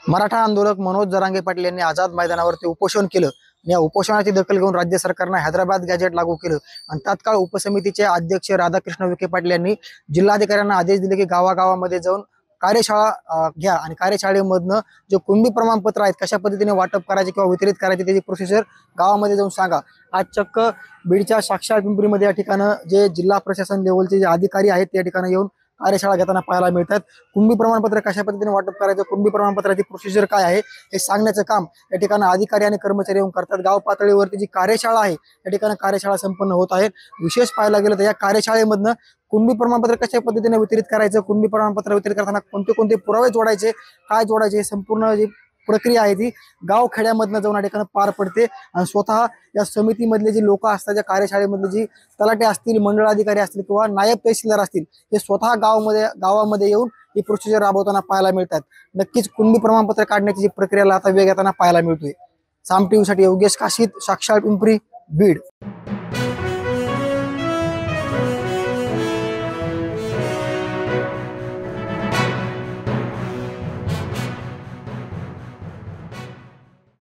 मराठा आंदोलक मनोज जरांगे पाटील यांनी आझाद मैदानावरती उपोषण केलं। या उपोषणाची दखल घेऊन राज्य सरकारने हैदराबाद गॅजेट लागू केलं आणि तात्काळ उपसमितीचे अध्यक्ष राधाकृष्ण विखे पाटील यांनी जिल्हाधिकाऱ्यांना आदेश दिले की गावागावामध्ये जाऊन कार्यशाळा घ्या आणि कार्यशाळेमधनं जे कुणबी प्रमाणपत्र आहेत कशा पद्धतीने वाटप करायचे किंवा वितरित करायचे त्याची प्रोसिजर गावामध्ये जाऊन सांगा। आज चक्क बीडच्या साक्षात पिंपरीमध्ये या ठिकाणी जे जिल्हा प्रशासन लेवलचे जे अधिकारी आहेत त्या ठिकाणी येऊन कार्यशाळा घेताना पाहायला मिळतात। कुणबी प्रमाणपत्र कशा पद्धतीने वाटप करायचं, कुणबी प्रमाणपत्राची प्रोसिजर काय आहे हे सांगण्याचं काम या ठिकाणी अधिकारी आणि कर्मचारी येऊन करतात। गाव पातळीवरती जी कार्यशाळा आहे त्या ठिकाणी कार्यशाळा संपन्न होत आहे। विशेष पाहायला गेलं तर या कार्यशाळेमधनं कुणबी प्रमाणपत्र कशा पद्धतीने वितरित करायचं, कुणबी प्रमाणपत्र वितरित करताना कोणते कोणते पुरावे जोडायचे, काय जोडायचे, संपूर्ण जी प्रक्रिया आहे ती गाव खेड्यामधनं जाऊन या ठिकाणी पार पडते आणि स्वतः या समितीमधले जे लोक असतात, या कार्यशाळेमधले जी तलाटे असतील, मंडळ अधिकारी असतील किंवा नायब तहसीलदार असतील, हे स्वतः गावामध्ये येऊन ही प्रोसिजर राबवताना पाहायला मिळतात। नक्कीच कुणबी प्रमाणपत्र काढण्याची जी प्रक्रियाला आता वेग येताना पाहायला मिळतोय। साम टीव्हीसाठी योगेश काशीद, साक्षात पिंपरी, बीड।